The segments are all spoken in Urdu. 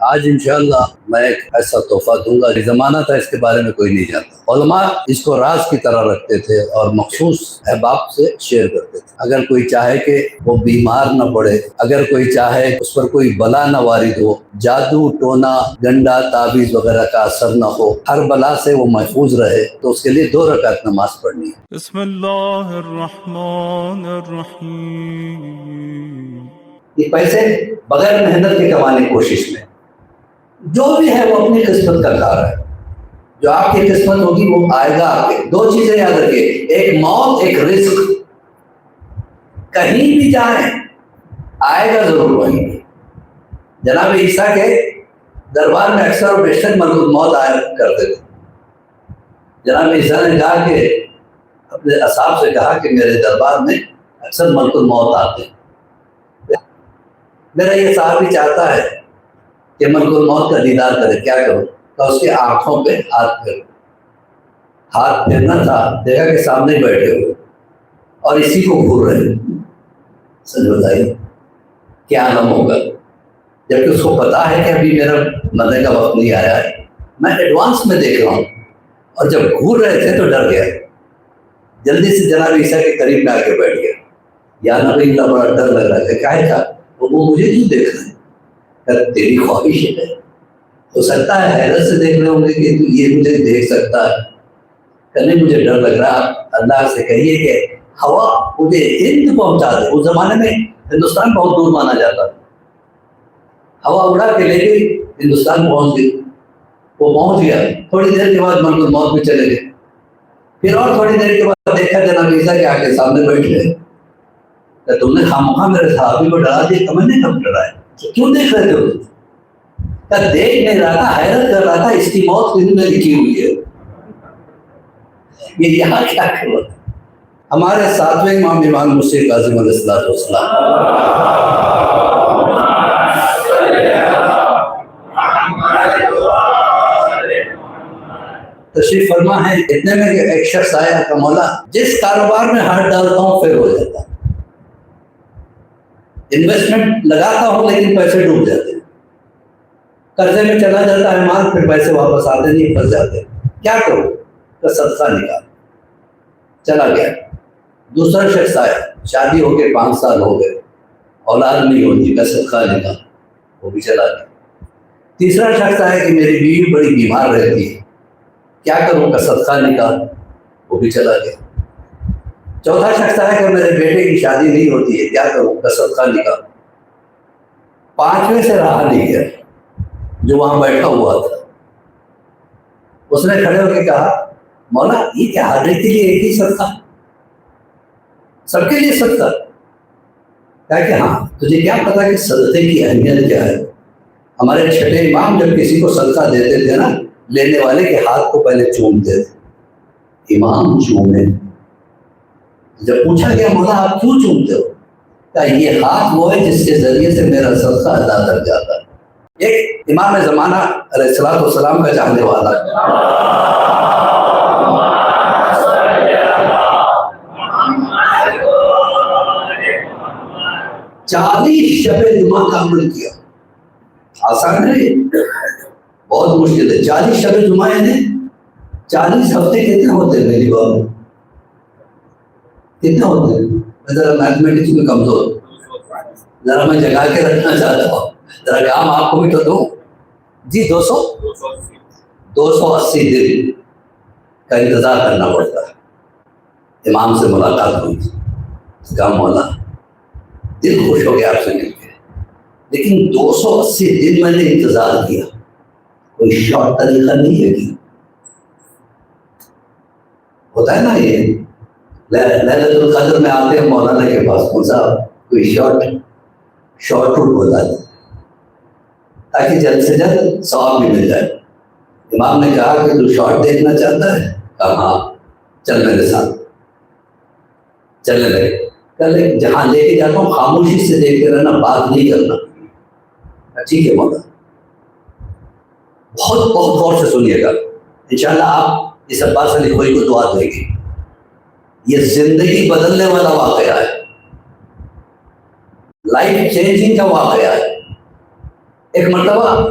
آج انشاءاللہ میں ایک ایسا تحفہ دوں گا، زمانہ تھا اس کے بارے میں کوئی نہیں جانتا۔ علماء اس کو راز کی طرح رکھتے تھے اور مخصوص احباب سے شیئر کرتے تھے۔ اگر کوئی چاہے کہ وہ بیمار نہ پڑے، اگر کوئی چاہے اس پر کوئی بلا نہ وارد ہو، جادو ٹونا گنڈا تعویذ وغیرہ کا اثر نہ ہو، ہر بلا سے وہ محفوظ رہے، تو اس کے لیے 2 رکعت نماز پڑھنی ہے۔ بسم اللہ الرحمن الرحیم۔ یہ پیسے بغیر محنت کے کمانے کی کوشش میں، جو بھی ہے وہ اپنی قسمت کا کار ہے۔ جو آپ کی قسمت ہوگی وہ آئے گا آپ کے۔ 2 چیزیں یاد رکھیے، ایک موت، ایک رزق۔ کہیں بھی جائیں آئے گا ضرور وہیں۔ جناب عیسیٰ کے دربار میں اکثر و بیشتر ملک الموت آیا کرتے تھے۔ جناب عیسیٰ نے کہا کہ اپنے اصحاب سے کہا کہ میرے دربار میں اکثر ملک الموت آتے ہیں۔ میرا یہ صحابی چاہتا ہے کہ ملک الموت کا دیدار کرے، کیا کروں؟ تو اس کے آنکھوں پہ ہاتھ پھیرو۔ ہاتھ پھیرنا تھا، دیکھا کہ سامنے بیٹھے ہوئے اور اسی کو گھور رہے۔ سچ بتائیے کیا عالم ہوگا، جبکہ اس کو پتا ہے کہ ابھی میرا مرنے کا وقت نہیں آیا ہے، میں ایڈوانس میں دیکھ رہا ہوں۔ اور جب گھور رہے تھے تو ڈر گیا، جلدی سے جناب عیسیٰ کے قریب میں آ کے بیٹھ گیا۔ یا نبی اللہ، بڑا ڈر لگ رہا ہے، کیا تھا؟ وہ مجھے کیوں دیکھ رہے ہیں؟ تیری خواہش ہے، ہو سکتا ہے حیرت سے دیکھ رہے ہوں گے کہ یہ مجھے دیکھ سکتا ہے، کہنے مجھے ڈر لگ رہا ہے۔ اللہ سے کہیے کہ ہوا مجھے ہند پہنچا دے۔ اس زمانے میں ہندوستان بہت دور مانا جاتا تھا، ہوا اڑا کے لے گئی، ہندوستان پہنچ گئی۔ وہ پہنچ گیا، تھوڑی دیر کے بعد ملک الموت میں چلے گئے۔ پھر اور تھوڑی دیر کے بعد دیکھا جناب عیسیٰ کے آگے سامنے بیٹھ گئے۔ کہ تم نے خامخواہ میرے صحابی کو ڈرا دیا، تو میں نے کب ڈرایا؟ کیوں دیکھ رہے تھے؟ دیکھ نہیں رہا تھا، حیرت کر رہا تھا، اس کی موت کسی نے لکھی ہوئی ہے، یہ یہاں کیا کر رہا تھا؟ ہمارے 7ویں امام مسیح کاظم علیہ السلام تشریف فرما ہے، اتنے میں کہ ایک شخص آیا کہ مولا جس کاروبار میں ہاتھ ڈالتا ہوں پھر ہو جاتا، انویسٹمنٹ لگاتا ہوں لیکن پیسے ڈوب جاتے، قرضے میں چلا جاتا ہے مال، پھر پیسے واپس آتے نہیں، پھنس جاتے، کیا کروں؟ تو صدقہ نکال۔ چلا گیا۔ دوسرا شخص آیا، شادی ہو کے 5 سال ہو گئے، اولاد نہیں ہوتی، کا صدقہ نکال، وہ بھی چلا گیا۔ تیسرا شخص آیا کہ میری بیوی بڑی بیمار رہتی ہے، کیا کروں؟ کا صدقہ نکال، وہ بھی چلا گیا۔ چوتھا شخص آیا کہ میرے بیٹے کی شادی نہیں ہوتی ہے، کیا کروں؟ کا صدقہ نکال۔ 5ویں سے رہا نہیں گیا، جو وہاں بیٹھا ہوا تھا، اس نے کھڑے ہو کے کہا مولا یہ کیا ہر ایک کے لیے ایک ہی صدقہ، سب کے لیے صدقہ؟ کہا کہ ہاں، تجھے کیا پتا کہ صدقے کی اہمیت کیا ہے؟ ہمارے چھٹے امام جب کسی کو صدقہ دیتے تھے نا، لینے والے کے ہاتھ کو پہلے چومتے تھے، امام چومے۔ جب پوچھا گیا مولا آپ کیوں چومتے ہو؟ کہا یہ ہاتھ وہ ہے جس کے ذریعے سے میرا صدقہ ادا کر جاتا ہے۔ ایک امام زمانہ علیہ السلام کا چاہنے والا 40 شب جمعہ کا عمل کیا، آسان ہے، بہت مشکل ہے۔ 40 شب جمعہ یعنی 40 ہفتے کتنے ہوتے ہیں میری بات؟ کتنے ہوتے ہیں؟ میں ذرا میتھمیٹکس میں کمزور، ذرا میں جگا کے رکھنا چاہتا ہوں، ذرا کام آپ کو بھی تو دوں جی۔ 280 دن کا انتظار کرنا پڑتا ہے۔ امام سے ملاقات ہوئی، کہا مولا دل خوش ہو گیا آپ سے مل کے، لیکن 280 دن میں نے انتظار کیا، کوئی شارٹ طریقہ نہیں ہے کہ ہوتا ہے نا یہ ليلۃ القدر میں آتے ہیں مولانا کے پاس، کون سا کوئی شارٹ روٹ ہوتا ہے تاکہ جلد سے جلد ثواب بھی مل جائے۔ امام نے کہا کہ تو شارٹ دیکھنا چاہتا ہے؟ کہا ہاں، چل میرے ساتھ۔ چلنے لگے، کہ جہاں لے کے جاتا ہوں خاموشی سے دیکھتے رہنا، بات نہیں کرنا۔ ٹھیک ہے مولانا، بہت غور سے سنیے گا، انشاءاللہ آپ اس عباس علی خوئی کو دعا دیں گے۔ یہ زندگی بدلنے والا واقعہ ہے، لائف چینجنگ کا واقعہ ہے۔ ایک مرتبہ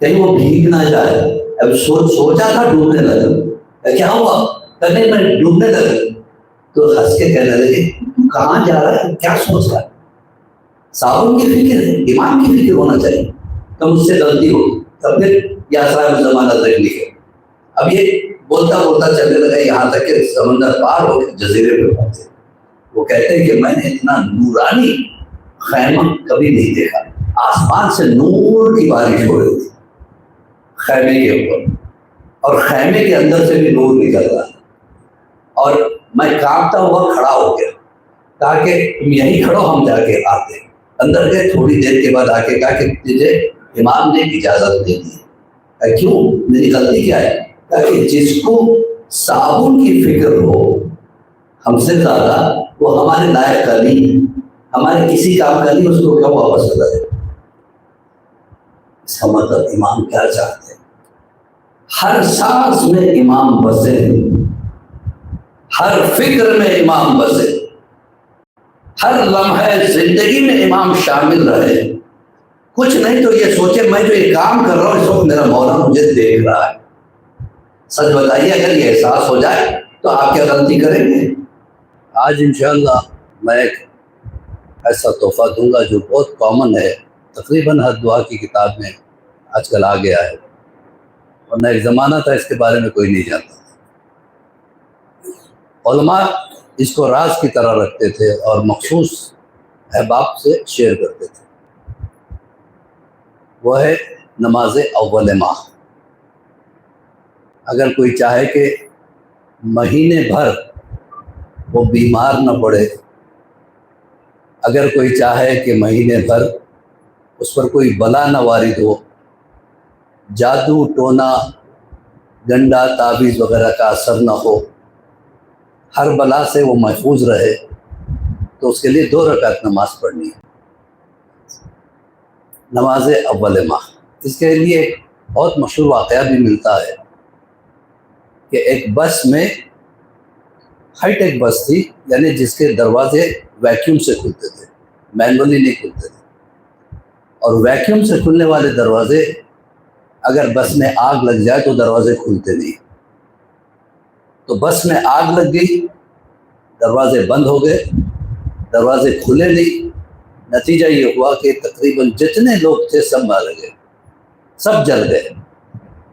کہیں وہ بھیگ نہ جائے. اب سوچا تھا ڈوبنے لگا. کیا ہوا؟ کہنے میں ڈوبنے لگا. تو ہنس کے کہنے لگے تو کہاں جا رہا ہے، کیا سوچ رہا ہے؟ صابن کی فکر ہے، ایمان کی فکر ہونا چاہیے. تو مجھ سے غلطی ہو تب پھر یا صاحب زمانہ تک لکھے. اب یہ بولتا بولتا چلنے لگا یہاں تک کہ سمندر پار ہو کے جزیرے پہ پہنچے. وہ کہتے ہیں کہ میں نے اتنا نورانی خیمہ کبھی نہیں دیکھا. آسمان سے نور کی بارش ہو رہی تھی خیمے کے اوپر، اور خیمے کے اندر سے بھی نور نکل رہا تھا. اور میں کانپتا ہوا کھڑا ہو گیا، کہا کہ تم یہیں کھڑو، ہم جا کے آتے ہیں. اندر گئے، تھوڑی دیر کے بعد آ کے کہا کہ تجھے امام نے اجازت دے دی. کیوں؟ میری غلطی کیا ہے؟ کہ جس کو صابن کی فکر ہو ہم سے زیادہ، وہ ہمارے لائق کا نہیں، ہمارے کسی کام کا نہیں، اس کو کیا واپس کر دے. اس کا مطلب امام کیا چاہتے ہیں؟ ہر سانس میں امام بسے، ہر فکر میں امام بسے، ہر لمحے زندگی میں امام شامل رہے. کچھ نہیں تو یہ سوچے میں جو یہ کام کر رہا ہوں اس وقت میرا مولا مجھے دیکھ رہا ہے. سچ بتائیے اگر یہ احساس ہو جائے تو آپ کیا غلطی کریں گے؟ آج انشاءاللہ میں ایک ایسا تحفہ دوں گا جو بہت کامن ہے، تقریباً ہر دعا کی کتاب میں آج کل آ گیا ہے، ورنہ ایک زمانہ تھا اس کے بارے میں کوئی نہیں جانتا. علماء اس کو راز کی طرح رکھتے تھے اور مخصوص احباب سے شیئر کرتے تھے. وہ ہے نماز اول ماہ. اگر کوئی چاہے کہ مہینے بھر وہ بیمار نہ پڑے، اگر کوئی چاہے کہ مہینے بھر اس پر کوئی بلا نہ وارد ہو، جادو ٹونا گنڈا تعویذ وغیرہ کا اثر نہ ہو، ہر بلا سے وہ محفوظ رہے، تو اس کے لیے 2 رکعت نماز پڑھنی ہے، نماز اول ماہ. اس کے لیے ایک بہت مشہور واقعہ بھی ملتا ہے کہ ایک بس میں، ہائی ٹیک بس تھی، یعنی جس کے دروازے ویکیوم سے کھلتے تھے، مینولی نہیں کھلتے تھے. اور ویکیوم سے کھلنے والے دروازے اگر بس میں آگ لگ جائے تو دروازے کھلتے نہیں. تو بس میں آگ لگ گئی، دروازے بند ہو گئے، دروازے کھلے نہیں. نتیجہ یہ ہوا کہ تقریباً جتنے لوگ تھے سب مار گئے، سب جل گئے.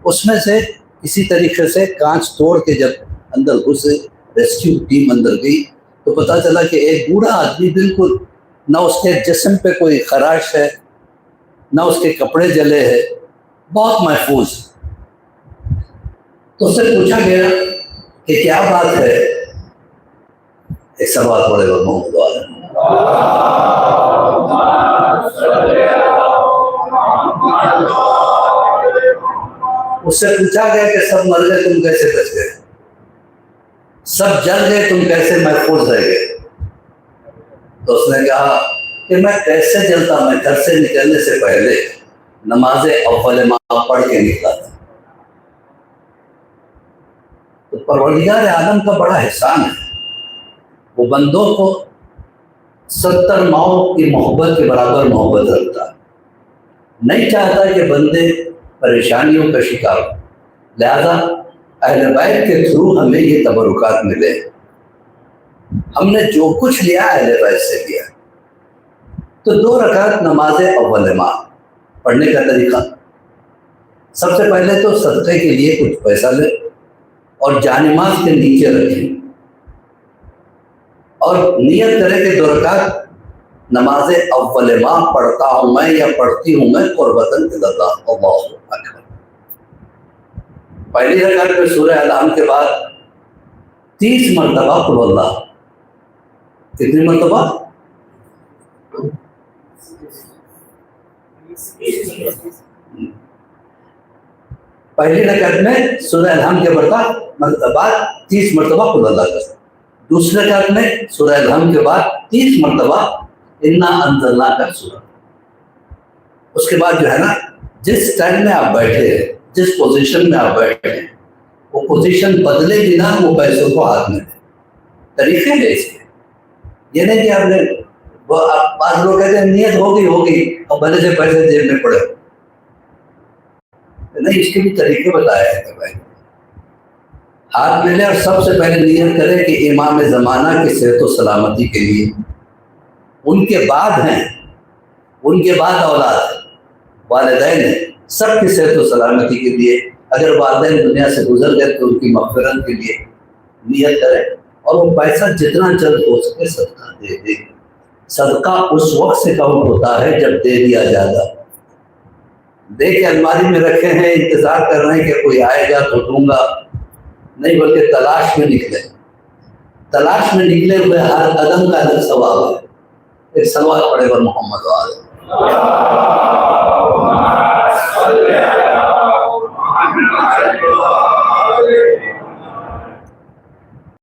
اس میں سے کسی طریقے سے کانچ توڑ کے جب اندر گھسے، ریسکیو ٹیم اندر گئی، تو پتہ چلا کہ ایک بوڑھا آدمی، بالکل نہ اس کے جسم پہ کوئی خراش ہے، نہ اس کے کپڑے جلے ہیں، بہت محفوظ. تو اس سے پوچھا گیا کہ کیا بات ہے؟ ایک سوال پڑے گا محمد والے. اس سے پوچھا گیا کہ سب مر گئے تم کیسے بچ گئے، سب جل گئے تم کیسے محفوظ رہ گئے؟ تو اس نے کہا کہ میں کیسے جلتا، میں گھر سے نکلنے سے پہلے نماز اول ماہ پڑھ کے نکلا تھا. تو پروردگار عالم کا بڑا احسان ہے، وہ بندوں کو 70 ماؤں کی محبت کے برابر محبت رکھتا ہے. نہیں چاہتا کہ بندے پریشانیوں کا شکار ہو، لہذا اہل بیت کے تھرو ہمیں یہ تبرکات ملے. ہم نے جو کچھ لیا اہل بیت سے لیا. تو 2 رکعت نماز اول ماہ پڑھنے کا طریقہ، سب سے پہلے تو صدقے کے لیے کچھ پیسہ لیں اور جانماز کے نیچے رکھیں، اور نیت کرے کہ 2 رکعت نماز اول ماہ پڑھتا ہوں میں یا پڑھتی ہوں میں قربتاً الی اللہ، اللہ اکبر. پہلی رکعت میں سورہ انعام کے بعد 30 مرتبہ قل اللہ. کتنی مرتبہ؟ پہلی رکعت میں سورہ انعام کے بعد 30 مرتبہ قل اللہ کا. دوسری رکعت میں سورہ انعام کے بعد 30 مرتبہ انا انزلنا کا سورہ. اس کے بعد جو ہے نا، جس ٹائم میں آپ بیٹھے ہیں، جس پوزیشن میں آپ بیٹھے ہیں، وہ پوزیشن بدلے بنا وہ پیسوں کو ہاتھ میں دیں. طریقے ہیں اس کے، یہ نہیں کہ آپ نے، بعض لوگ کہتے ہیں نیت ہوگی اب بھلے سے پیسے جیب میں پڑے. نہیں اس کے بھی طریقے بتایا ہے کہ بھائی ہاتھ ملے اور سب سے پہلے نیت کرے کہ امام زمانہ کی صحت و سلامتی کے لیے، ان کے بعد ہیں، ان کے بعد اولاد ہے، والدین ہیں، سب کی صحت و سلامتی کے لیے، اگر والدین دنیا سے گزر گئے تو ان کی مغفرت کے لیے نیت کرے، اور وہ پیسہ جتنا جلد ہو سکے صدقہ دے دے۔ صدقہ اس وقت سے کاؤنٹ ہوتا ہے جب دے دیا جاتا، دے کے الماری میں رکھے ہیں، انتظار کر رہے ہیں کہ کوئی آئے گا تو دوں گا، نہیں بلکہ تلاش میں نکلے، تلاش میں نکلے ہوئے ہر قدم کا الگ ثواب ہے۔ ایک سوال پڑے گا محمد والے